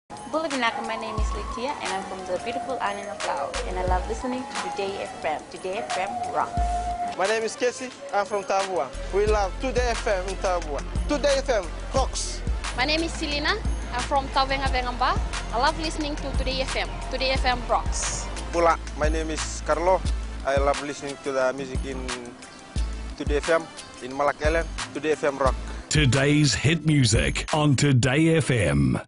Bulavinaka, my name is Litia and I'm from the beautiful island of Laos and I love listening to Today FM. Today FM rock. My name is Casey, I'm from Tabua. We love Today FM in Tabua. Today FM rocks. My name is Selina, I'm from Tavenga Vengamba. I love listening to Today FM. Today FM rocks. Pula, my name is Carlo. I love listening to the music in Today FM, in Malak Island. Today FM rock. Today's hit music on Today FM.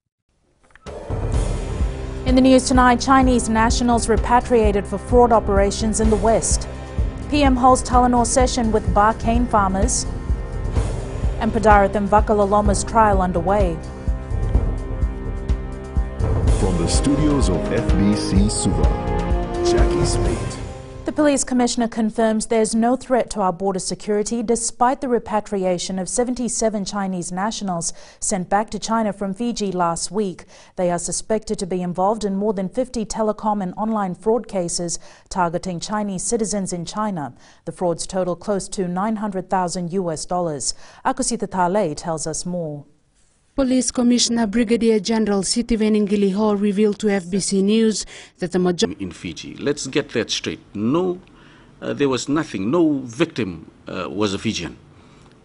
In the news tonight, Chinese nationals repatriated for fraud operations in the West. PM holds Telenor session with bar cane farmers. And Padartha and Vakalaloma's trial underway. From the studios of FBC Suva, Jackie Smith. The police commissioner confirms there's no threat to our border security despite the repatriation of 77 Chinese nationals sent back to China from Fiji last week. They are suspected to be involved in more than 50 telecom and online fraud cases targeting Chinese citizens in China. The frauds total close to $900,000 US. Akusita Thale tells us more. Police Commissioner Brigadier General Sitiveningili Ho revealed to FBC News that the majority in Fiji. Let's get that straight. No, there was nothing. No victim was a Fijian,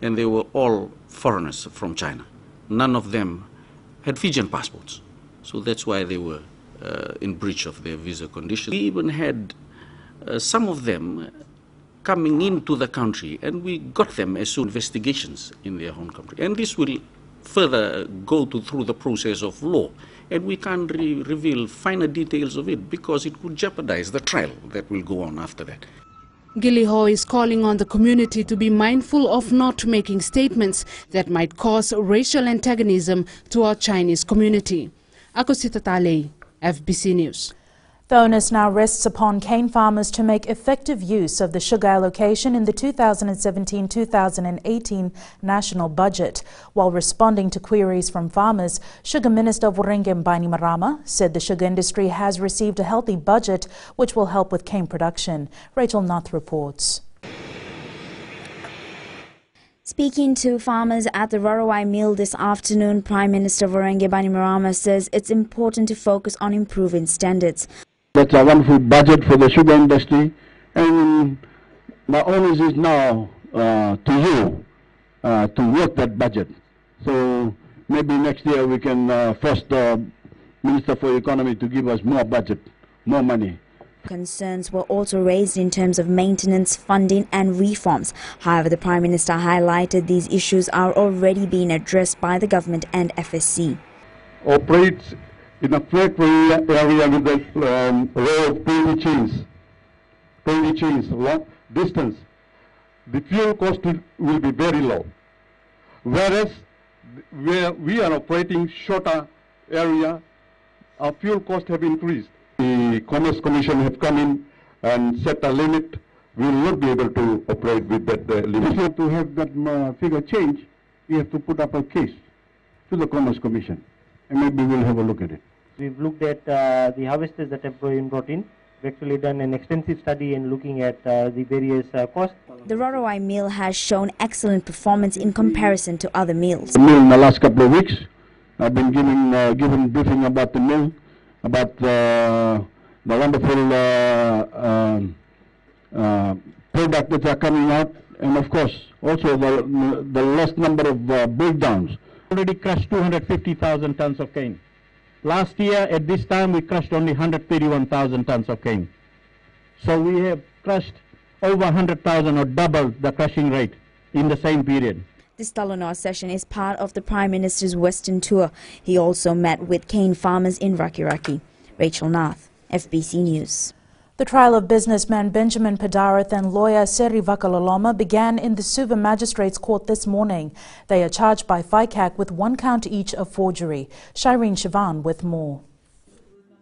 and they were all foreigners from China. None of them had Fijian passports, so that's why they were in breach of their visa conditions. We even had some of them coming into the country, and we got them as soon investigations in their home country, and this will further go through the process of law, and we can't reveal finer details of it because it would jeopardize the trial that will go on after that. Gilliho is calling on the community to be mindful of not making statements that might cause racial antagonism to our Chinese community. Akusita Tale, FBC News. The onus now rests upon cane farmers to make effective use of the sugar allocation in the 2017-2018 national budget. While responding to queries from farmers, Sugar Minister Vorenge Bainimarama said the sugar industry has received a healthy budget which will help with cane production. Rachel Nath reports. Speaking to farmers at the Rorowai mill this afternoon, Prime Minister Vorenge Bainimarama says it's important to focus on improving standards. That's a wonderful budget for the sugar industry, and my onus is now to you to work that budget. So maybe next year we can force the Minister for Economy to give us more budget, more money. Concerns were also raised in terms of maintenance, funding and reforms. However, the Prime Minister highlighted these issues are already being addressed by the government and FSC. Operates in a flat area with a row of 20 chains, long distance, the fuel cost will be very low. Whereas where we are operating shorter area, our fuel costs have increased. The Commerce Commission have come in and set a limit. We will not be able to operate with that limit. To have that figure change, we have to put up a case to the Commerce Commission, and maybe we'll have a look at it. We've looked at the harvesters that have been brought in. We've actually done an extensive study in looking at the various costs. The Rorowai mill has shown excellent performance in comparison to other mills. The mill in the last couple of weeks, I've been given briefing about the mill, about the wonderful product that are coming out, and of course also the less number of breakdowns. Already crushed 250,000 tons of cane. Last year at this time we crushed only 131,000 tons of cane. So we have crushed over 100,000 or double the crushing rate in the same period. This Telenor session is part of the Prime Minister's Western tour. He also met with cane farmers in Rakiraki. Rachel Nath, FBC News. The trial of businessman Benjamin Padartha and lawyer Seri Vakaloloma began in the Suva Magistrates Court this morning. They are charged by FICAC with 1 count each of forgery. Shireen Shivan with more.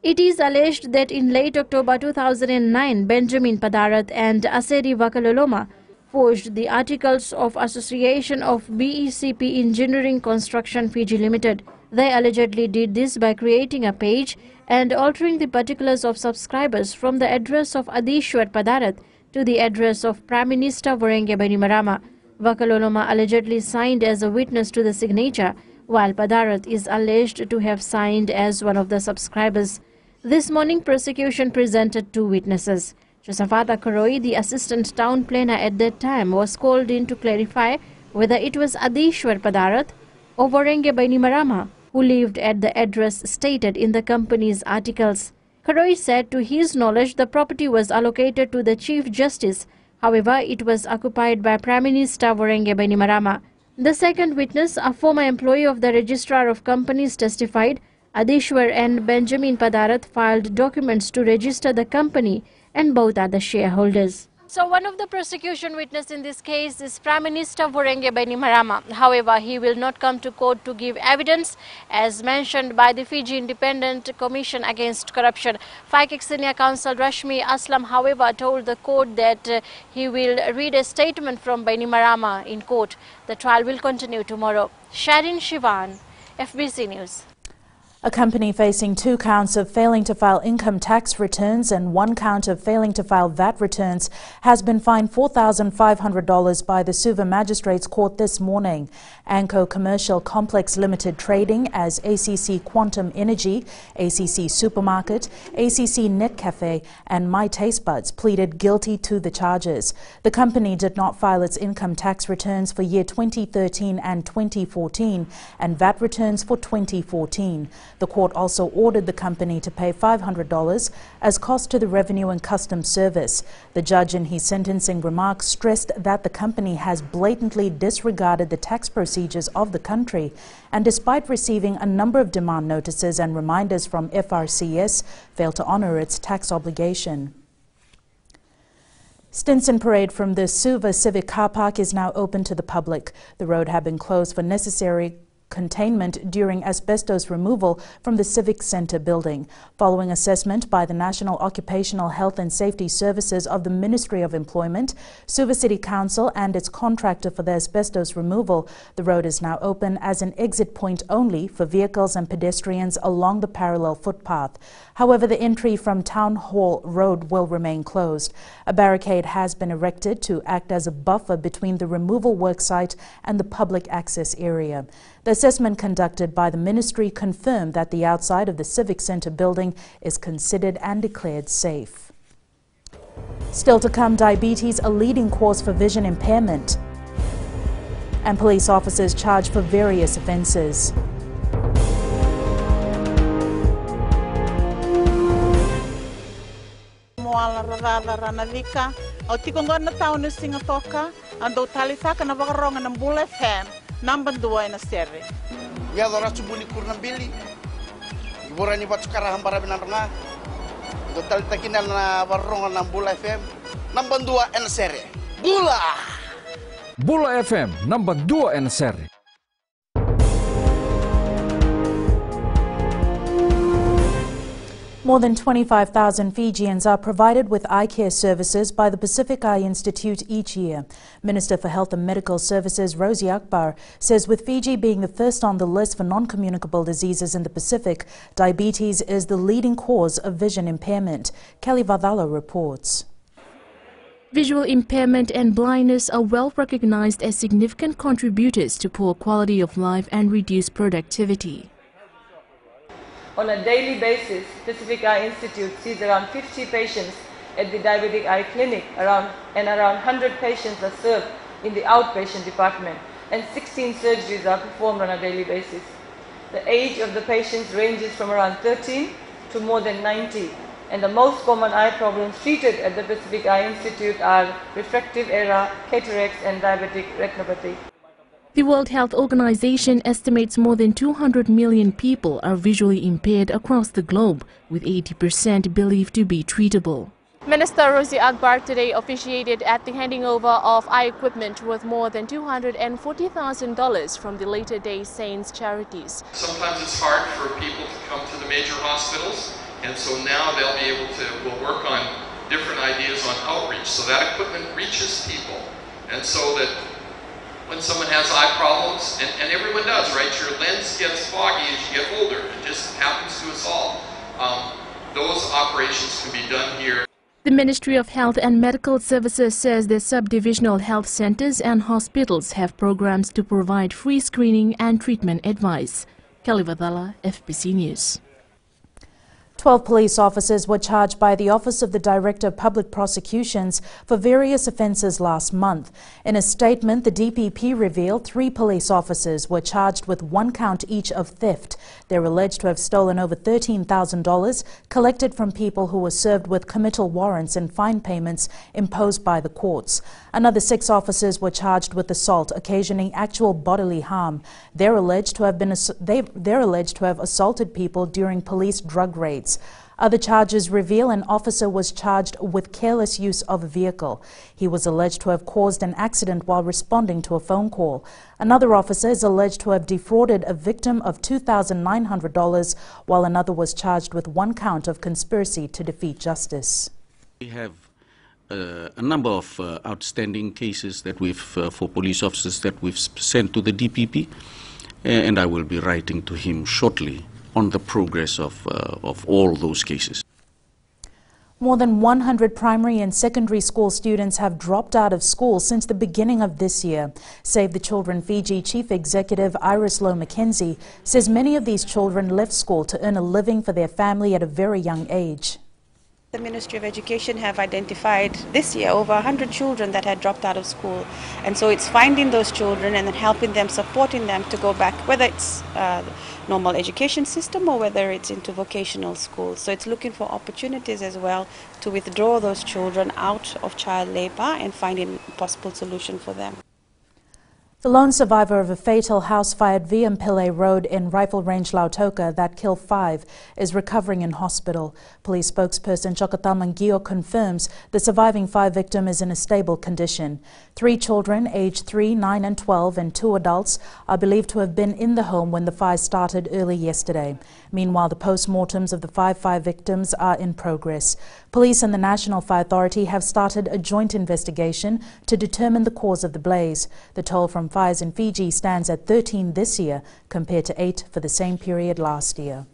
It is alleged that in late October 2009, Benjamin Padartha and Aseri Vakaloloma forged the Articles of Association of BECP Engineering Construction Fiji Limited. They allegedly did this by creating a page and altering the particulars of subscribers from the address of Adishwar Padartha to the address of Prime Minister Vorenge Bainimarama. Vakaloloma allegedly signed as a witness to the signature, while Padartha is alleged to have signed as one of the subscribers. This morning, prosecution presented 2 witnesses. Josafata Karoi, the assistant town planner at that time, was called in to clarify whether it was Adishwar Padartha or Varenge Bainimarama who lived at the address stated in the company's articles. Karoi said to his knowledge the property was allocated to the Chief Justice. However, it was occupied by Prime Minister Varenge Bainimarama. The second witness, a former employee of the Registrar of Companies, testified Adishwar and Benjamin Padartha filed documents to register the company and both are the shareholders. So one of the prosecution witnesses in this case is Prime Minister Varenge Bainimarama. However, he will not come to court to give evidence as mentioned by the Fiji Independent Commission Against Corruption. FICAC Senior Counsel Rashmi Aslam, however, told the court that he will read a statement from Bainimarama in court. The trial will continue tomorrow. Sharin Shivan, FBC News. A company facing 2 counts of failing to file income tax returns and 1 count of failing to file VAT returns has been fined $4,500 by the Suva Magistrates Court this morning. Anco Commercial Complex Limited Trading as ACC Quantum Energy, ACC Supermarket, ACC Net Cafe and My Taste Buds pleaded guilty to the charges. The company did not file its income tax returns for year 2013 and 2014 and VAT returns for 2014. The court also ordered the company to pay $500 as cost to the Revenue and Customs Service. The judge in his sentencing remarks stressed that the company has blatantly disregarded the tax procedures of the country and despite receiving a number of demand notices and reminders from FRCS, failed to honour its tax obligation. Stinson Parade from the Suva Civic car park is now open to the public. The road had been closed for necessary containment during asbestos removal from the Civic Centre building. Following assessment by the National Occupational Health and Safety Services of the Ministry of Employment, Suva City Council and its contractor for the asbestos removal, the road is now open as an exit point only for vehicles and pedestrians along the parallel footpath. However, the entry from Town Hall Road will remain closed. A barricade has been erected to act as a buffer between the removal worksite and the public access area. The assessment conducted by the ministry confirmed that the outside of the Civic Centre building is considered and declared safe. Still to come, diabetes, a leading cause for vision impairment, and police officers charged for various offences. Number 2 na serre. Ya dora subuni kurna bili. Ibora ni batukara hambara binaranga. Total takina na warronga na Bula FM. Number 2 na serre. Bula. Bula FM number 2 na serre. More than 25,000 Fijians are provided with eye care services by the Pacific Eye Institute each year. Minister for Health and Medical Services Rosie Akbar says with Fiji being the first on the list for non-communicable diseases in the Pacific, diabetes is the leading cause of vision impairment. Kelly Vadala reports. Visual impairment and blindness are well recognized as significant contributors to poor quality of life and reduced productivity. On a daily basis, Pacific Eye Institute sees around 50 patients at the diabetic eye clinic around 100 patients are served in the outpatient department and 16 surgeries are performed on a daily basis. The age of the patients ranges from around 13 to more than 90 and the most common eye problems treated at the Pacific Eye Institute are refractive error, cataracts and diabetic retinopathy. The World Health Organization estimates more than 200 million people are visually impaired across the globe, with 80% believed to be treatable. Minister Rosie Akbar today officiated at the handing over of eye equipment worth more than $240,000 from the Later Day Saints charities. Sometimes it's hard for people to come to the major hospitals, and so now they'll be able to, we'll work on different ideas on outreach, so that equipment reaches people, and so that when someone has eye problems, and everyone does, right? Your lens gets foggy as you get older. It just happens to us all. Those operations can be done here. The Ministry of Health and Medical Services says the subdivisional health centers and hospitals have programs to provide free screening and treatment advice. Kelly Vadala, FBC News. 12 police officers were charged by the Office of the Director of Public Prosecutions for various offences last month. In a statement, the DPP revealed 3 police officers were charged with 1 count each of theft. They're alleged to have stolen over $13,000 collected from people who were served with committal warrants and fine payments imposed by the courts. Another 6 officers were charged with assault, occasioning actual bodily harm. They're alleged to have assaulted people during police drug raids. Other charges reveal an officer was charged with careless use of a vehicle. He was alleged to have caused an accident while responding to a phone call. Another officer is alleged to have defrauded a victim of $2,900, while another was charged with 1 count of conspiracy to defeat justice. We have a number of outstanding cases that we've, for police officers, that we've sent to the DPP, and I will be writing to him shortly on the progress of all those cases. More than 100 primary and secondary school students have dropped out of school since the beginning of this year. Save the Children Fiji Chief Executive Iris Lowe Mackenzie says many of these children left school to earn a living for their family at a very young age. The Ministry of Education have identified this year over 100 children that had dropped out of school, and so it's finding those children and then helping them, supporting them to go back, whether it's normal education system or whether it's into vocational schools. So it's looking for opportunities as well to withdraw those children out of child labor and finding a possible solution for them. The lone survivor of a fatal house fire at Viampille Road in Rifle Range, Lautoka, that killed 5, is recovering in hospital. Police spokesperson Chokatal Mangio confirms the surviving 5 victim is in a stable condition. 3 children, aged 3, 9 and 12, and 2 adults are believed to have been in the home when the fire started early yesterday. Meanwhile, the post-mortems of the 5 fire victims are in progress. Police and the National Fire Authority have started a joint investigation to determine the cause of the blaze. The toll from fires in Fiji stands at 13 this year compared to 8 for the same period last year.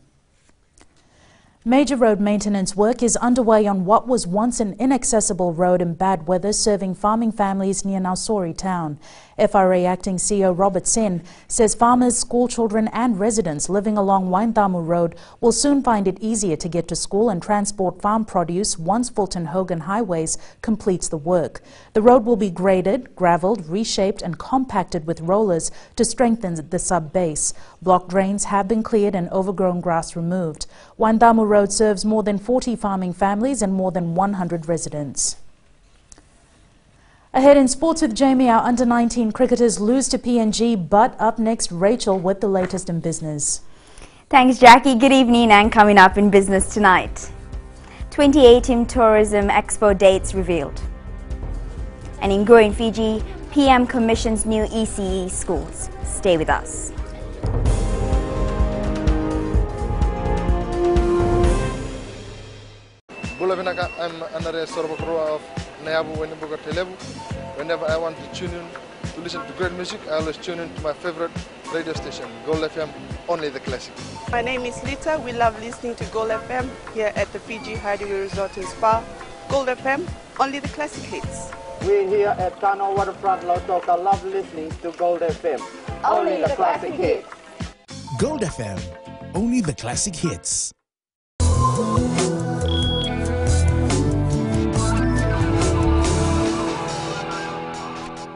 Major road maintenance work is underway on what was once an inaccessible road in bad weather serving farming families near Nausori town. FRA Acting CEO Robert Sen says farmers, schoolchildren and residents living along Waindamu Road will soon find it easier to get to school and transport farm produce once Fulton Hogan Highways completes the work. The road will be graded, gravelled, reshaped and compacted with rollers to strengthen the sub-base. Block drains have been cleared and overgrown grass removed. Waindamu Road serves more than 40 farming families and more than 100 residents. Ahead in sports with Jamie, our under-19 cricketers lose to PNG, but up next, Rachel with the latest in business. Thanks, Jackie. Good evening, and coming up in business tonight. 2018 Tourism Expo dates revealed. And in Growing Fiji, PM commissions new ECE schools. Stay with us. I'm another sort of of whenever I want to tune in to listen to great music, I always tune in to my favorite radio station, Gold FM, only the classic. My name is Lita. We love listening to Gold FM here at the Fiji Hideaway Resort and Spa. Gold FM, only the classic hits. We here at Tano Waterfront Lautoka love listening to Gold FM, only the classic hits. Gold FM, only the classic hits.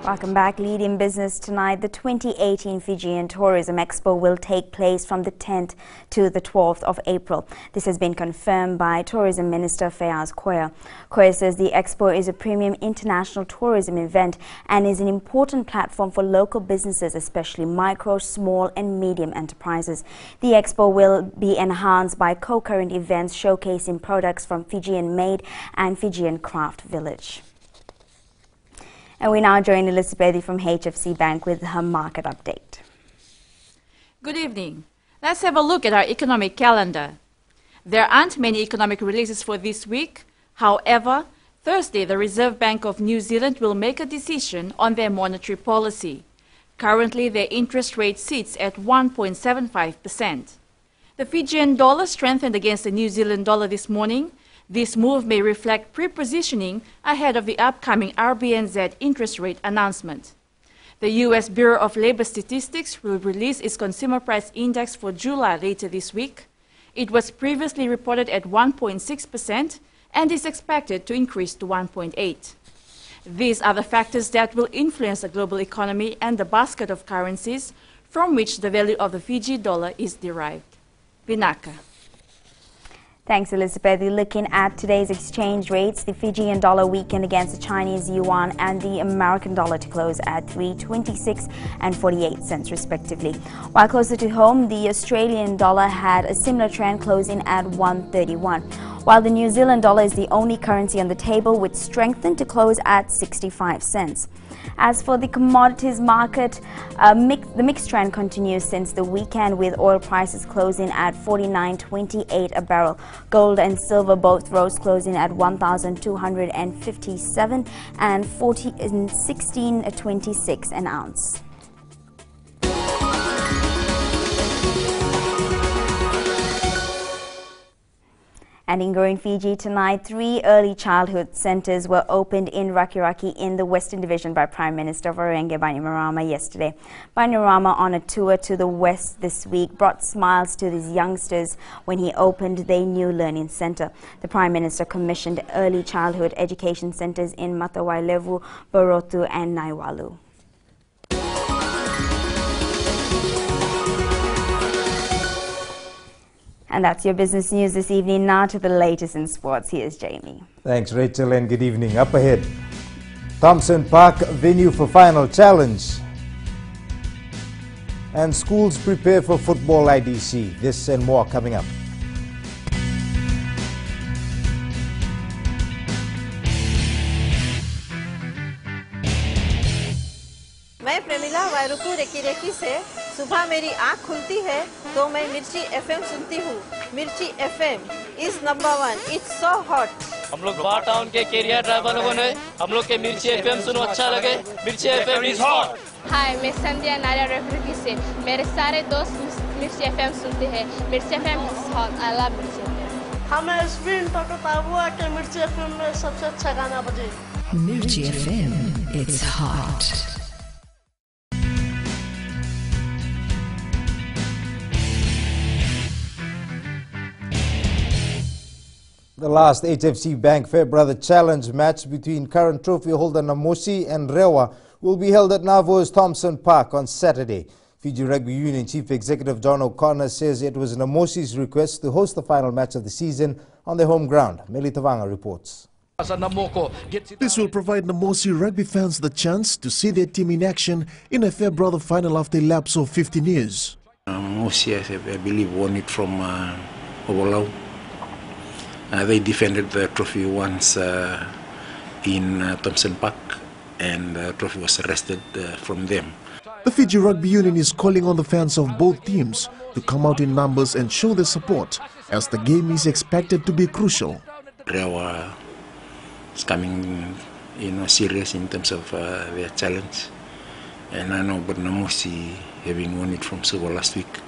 Welcome back. Leading business tonight. The 2018 Fijian Tourism Expo will take place from the 10th to the 12th of April. This has been confirmed by Tourism Minister Fayaz Koya. Koya says the Expo is a premium international tourism event and is an important platform for local businesses, especially micro, small and medium enterprises. The Expo will be enhanced by co-current events showcasing products from Fijian Made and Fijian Craft Village. And we now join Elizabeth from HFC Bank with her market update. Good evening. Let's have a look at our economic calendar. There aren't many economic releases for this week. However, Thursday, the Reserve Bank of New Zealand will make a decision on their monetary policy. Currently, their interest rate sits at 1.75%. The Fijian dollar strengthened against the New Zealand dollar this morning. This move may reflect pre-positioning ahead of the upcoming RBNZ interest rate announcement. The U.S. Bureau of Labor Statistics will release its Consumer Price Index for July later this week. It was previously reported at 1.6% and is expected to increase to 1.8%. These are the factors that will influence the global economy and the basket of currencies from which the value of the Fiji dollar is derived. Vinaka. Thanks, Elizabeth. Looking at today's exchange rates, the Fijian dollar weakened against the Chinese yuan and the American dollar to close at 3.26 and 48 cents respectively. While closer to home, the Australian dollar had a similar trend, closing at 1.31. While the New Zealand dollar is the only currency on the table, which strengthened to close at 65 cents. As for the commodities market, the mixed trend continues since the weekend, with oil prices closing at $49.28 a barrel. Gold and silver both rose, closing at $1,257 and $16.26 an ounce. And in growing Fiji tonight, 3 early childhood centres were opened in Rakiraki in the Western Division by Prime Minister Varenge Bainimarama yesterday. Bainimarama, on a tour to the West this week, brought smiles to these youngsters when he opened their new learning centre. The Prime Minister commissioned early childhood education centres in Matawailevu, Borotu and Naiwalu. And that's your business news this evening. Now to the latest in sports. Here's Jamie. Thanks, Rachel, and good evening. Up ahead, Thompson Park venue for final challenge. And schools prepare for football IDC. This and more coming up. मैं Premila वायरुकु recce recce से सुबह मेरी आँख खुलती है तो मैं मिर्ची एफएम सुनती हूँ. मिर्ची FM is number 1. It's so hot. हम लोग बार टाउन के कैरियर ड्राइवर लोगों ने हम लोग के मिर्ची एफएम सुनो अच्छा लगे. मिर्ची एफएम इज हॉट. हाय, मैं संध्या नारिया रेकी से. मेरे सारे दोस्त मिर्ची एफएम सुनते हैं. मिर्ची FM is hot. I love मिर्ची एफएम. हमें स्पिन टोटो ताबुआ के मिर्ची एफएम में सबसे अच्छा गाना बजे. मिर्ची FM it's hot. The last HFC Bank Fairbrother Challenge match between current trophy holder Namosi and Rewa will be held at Navo's Thompson Park on Saturday. Fiji Rugby Union Chief Executive John O'Connor says it was Namosi's request to host the final match of the season on their home ground. Meli Tavanga reports. This will provide Namosi rugby fans the chance to see their team in action in a Fairbrother final after a lapse of 15 years. Namosi, I believe, won it from Obolau. They defended the trophy once in Thompson Park, and the trophy was wrested from them. The Fiji Rugby Union is calling on the fans of both teams to come out in numbers and show their support, as the game is expected to be crucial. Rewa is coming, serious in terms of their challenge, and I know, but Namosi, having won it from Suva last week,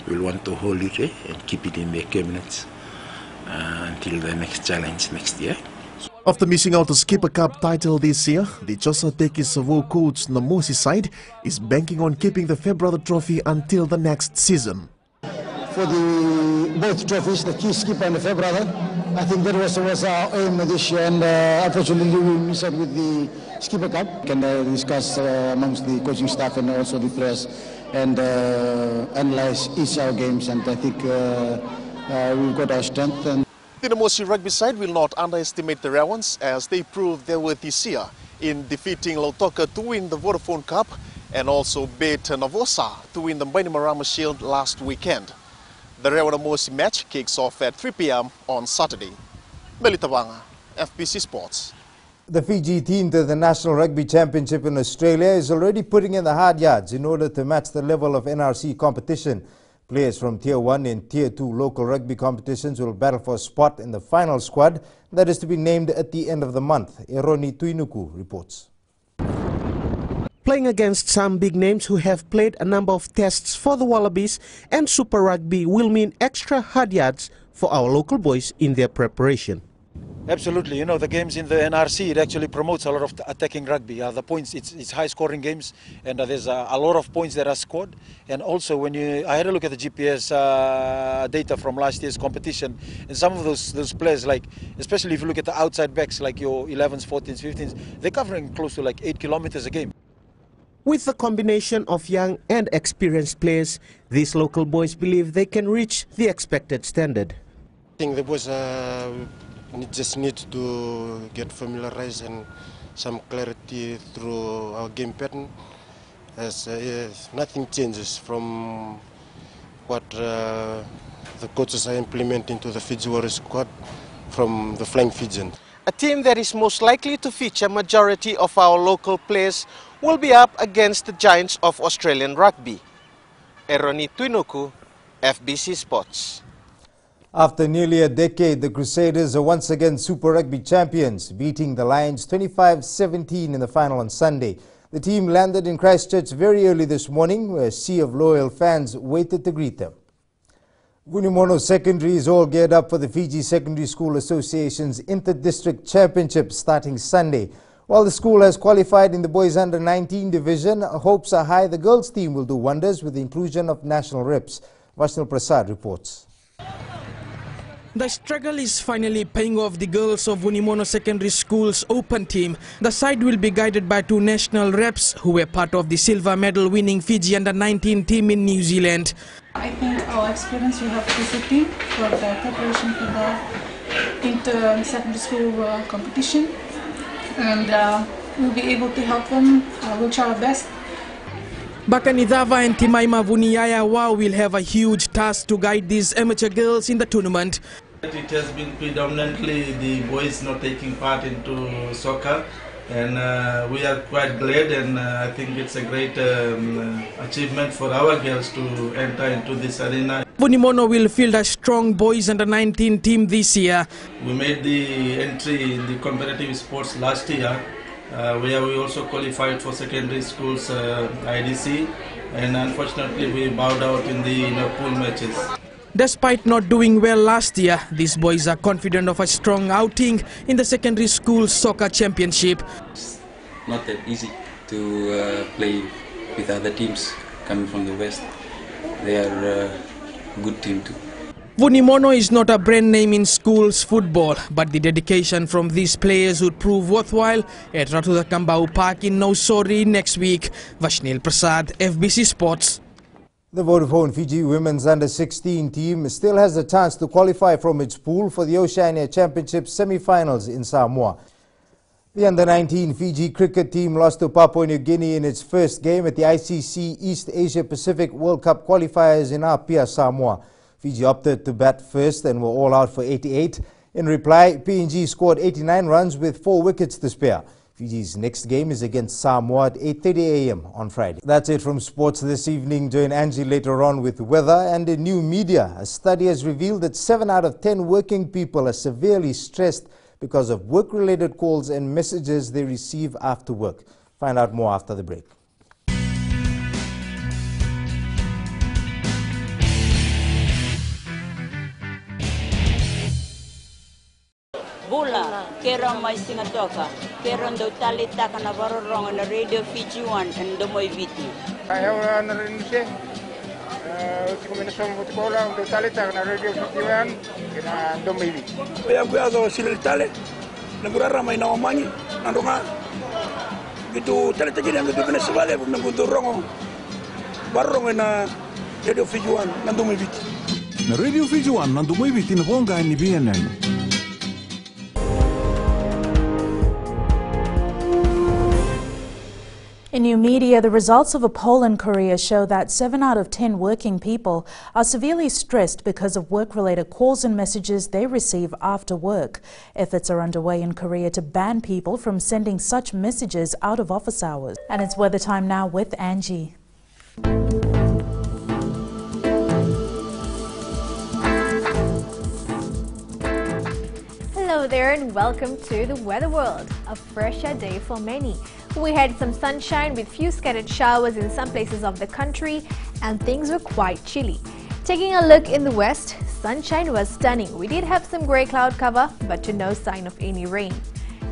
will want to hold it and keep it in their cabinets until the next challenge next year. After missing out the Skipper Cup title this year, the Josateki Savo coach Namosi side is banking on keeping the Fairbrother trophy until the next season. For both trophies, the key skipper and the Fairbrother, I think that was our aim this year, and unfortunately we missed out with the Skipper Cup. We can discuss amongst the coaching staff and also the players and analyze each our games, and I think we've got our strength. And the Namosi rugby side will not underestimate the Rewans, as they proved they were this year in defeating Lautoka to win the Vodafone Cup and also beat Navosa to win the Bainimarama Shield last weekend. The Rewa-Namosi match kicks off at 3 p.m. on Saturday. Melitawanga, FBC Sports. The Fiji team to the National Rugby Championship in Australia is already putting in the hard yards in order to match the level of NRC competition. Players from Tier 1 and Tier 2 local rugby competitions will battle for a spot in the final squad that is to be named at the end of the month. Eroni Tuinuku reports. Playing against some big names who have played a number of tests for the Wallabies and Super Rugby will mean extra hard yards for our local boys in their preparation. Absolutely, you know, the games in the NRC, it actually promotes a lot of attacking rugby. The points, it's high-scoring games, and there's a lot of points that are scored. And also, I had a look at the GPS data from last year's competition, and some of those players, like especially if you look at the outside backs, like your 11s, 14s, 15s, they're covering close to like 8 kilometers a game. With the combination of young and experienced players, these local boys believe they can reach the expected standard. I think the boys just need to get familiarized and some clarity through our game pattern, as nothing changes from what the coaches are implementing to the Fiji Warriors squad from the Flying Fijian. A team that is most likely to feature majority of our local players will be up against the giants of Australian rugby. Eroni Tuinuku, FBC Sports. After nearly a decade, the Crusaders are once again Super Rugby champions, beating the Lions 25-17 in the final on Sunday. The team landed in Christchurch very early this morning, where a sea of loyal fans waited to greet them. Vunimono Secondary is all geared up for the Fiji Secondary School Association's Inter-District Championship starting Sunday. While the school has qualified in the boys under-19 division, hopes are high the girls team will do wonders with the inclusion of national reps. Vaishnav Prasad reports. The struggle is finally paying off the girls of Vunimono Secondary School's open team. The side will be guided by 2 national reps who were part of the silver medal winning Fiji under-19 team in New Zealand. I think our experience will help the team for the preparation for the inter-secondary school competition, and we'll be able to help them. We'll try our best. Bakanidava and Timaima Vuniaya Wow will have a huge task to guide these amateur girls in the tournament. It has been predominantly the boys not taking part into soccer, and we are quite glad, and I think it's a great achievement for our girls to enter into this arena. Vunimono will field a strong boys under-19 team this year. We made the entry in the competitive sports last year, where we also qualified for secondary schools IDC, and unfortunately we bowed out in the pool matches. Despite not doing well last year, these boys are confident of a strong outing in the secondary school soccer championship. It's not that easy to play with other teams coming from the West. They are a good team too. Vunimono is not a brand name in schools football, but the dedication from these players would prove worthwhile at Ratudha Kambau Park in Nausori next week. Vaishnav Prasad, FBC Sports. The Vodafone Fiji women's under-16 team still has a chance to qualify from its pool for the Oceania Championship semi-finals in Samoa. The under-19 Fiji cricket team lost to Papua New Guinea in its first game at the ICC East Asia Pacific World Cup qualifiers in Apia, Samoa. Fiji opted to bat first and were all out for 88. In reply, PNG scored 89 runs with 4 wickets to spare. Fiji's next game is against Samoa at 8:30 a.m. on Friday. That's it from sports this evening. Join Angie later on with weather and in new media. A study has revealed that 7 out of 10 working people are severely stressed because of work-related calls and messages they receive after work. Find out more after the break. Bula, kera mai singatoka, kera ndo talita kana varorong na Radio Fiji 1 and Domoy Viti. Ayaw na rin siya. Uti kombinasyon mo tikola ndo talita kana Radio Fiji 1 kina Domoy Viti. Kaya kuyazo sila tale, nagurara may naomanyi, nandunga. Gitu talita gini ang gitu Venezuela, nagudurong varorong na Radio Fiji 1 na Domoy Viti. Na Radio Fiji 1 na Domoy Viti na bonga ni BNN. In new media, the results of a poll in Korea show that 7 out of 10 working people are severely stressed because of work-related calls and messages they receive after work. Efforts are underway in Korea to ban people from sending such messages out of office hours. And it's weather time now with Angie. Hello there and welcome to the Weather World. A fresher day for many. We had some sunshine with few scattered showers in some places of the country and things were quite chilly. Taking a look in the west, sunshine was stunning. We did have some grey cloud cover, but to no sign of any rain.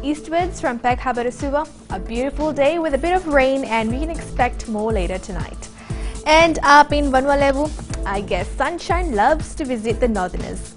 Eastwards from Peck Harbour to Suva, a beautiful day with a bit of rain, and we can expect more later tonight. And up in Vanuatu, I guess sunshine loves to visit the northerners.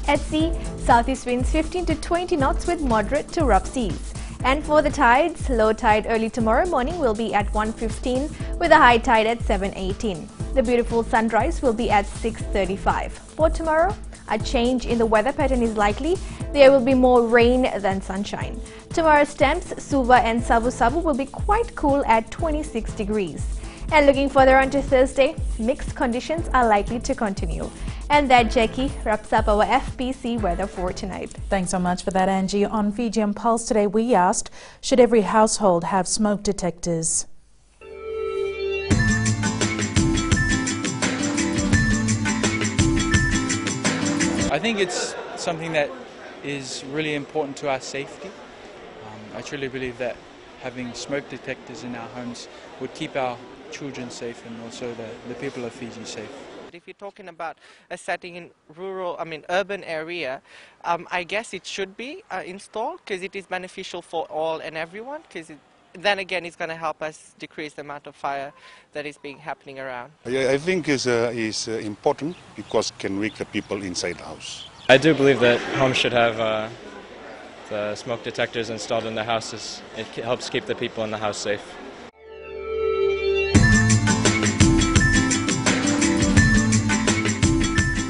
At sea, southeast winds 15 to 20 knots with moderate to rough seas. And for the tides, low tide early tomorrow morning will be at 1:15 with a high tide at 7:18. The beautiful sunrise will be at 6:35. For tomorrow, a change in the weather pattern is likely. There will be more rain than sunshine. Tomorrow's temps, Suva and Savu will be quite cool at 26 degrees. And looking further on to Thursday, mixed conditions are likely to continue. And that, Jackie, wraps up our FBC weather for tonight. Thanks so much for that, Angie. On Fijian Pulse today, we asked, should every household have smoke detectors? I think it's something that is really important to our safety. I truly believe that having smoke detectors in our homes would keep our children safe and also the people of Fiji safe. If you're talking about a setting in urban area, I guess it should be installed because it is beneficial for all and everyone. Because then again, it's going to help us decrease the amount of fire that is happening around. I think is important because it can wake the people inside the house. I do believe that homes should have the smoke detectors installed in the houses. It helps keep the people in the house safe.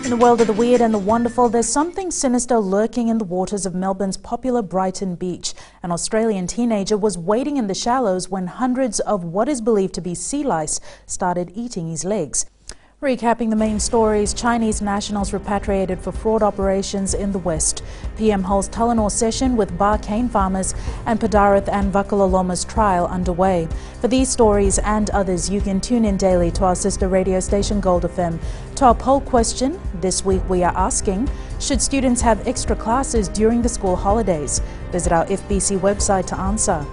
In the world of the weird and the wonderful, there's something sinister lurking in the waters of Melbourne's popular Brighton Beach. An Australian teenager was wading in the shallows when hundreds of what is believed to be sea lice started eating his legs. Recapping the main stories, Chinese nationals repatriated for fraud operations in the West. PM holds Telenor session with bar cane farmers, and Padartha and Vakulalama's trial underway. For these stories and others, you can tune in daily to our sister radio station Gold FM. To our poll question, this week we are asking, should students have extra classes during the school holidays? Visit our FBC website to answer.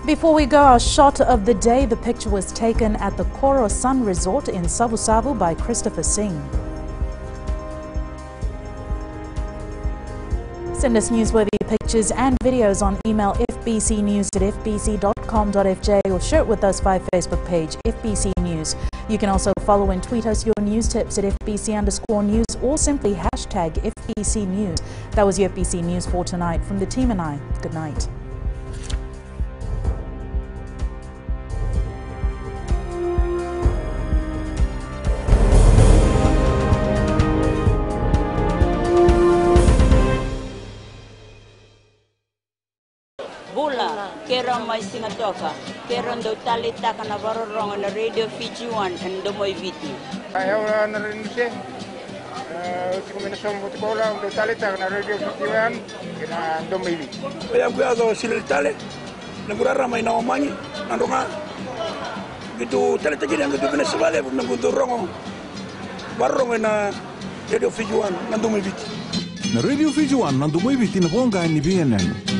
Before we go, our shot of the day, the picture was taken at the Koro Sun Resort in Savu by Christopher Singh. Send us newsworthy pictures and videos on email fbcnews@fbc.com.fj or share it with us via Facebook page FBC News. You can also follow and tweet us your news tips at FBC_news or simply hashtag FBC News. That was your FBC News for tonight. From the team and I, good night. Bula, kera mai singatoka, kera ndo tali taka na varorong na radio Fiji 1 and domoy viti. Ayaw na rin siya. Utsikuminasong mutikola, ndo tali taka na radio Fiji 1 kina domoy viti. Kaya kuyago sila tali, nagurara may naomanyi, nandunga. Gitu tali tajiri ang gitu pinasabali, nagundurong barong na radio Fiji 1 nandomoy viti. Na radio Fiji 1 nandomoy viti na ponga ni BNN.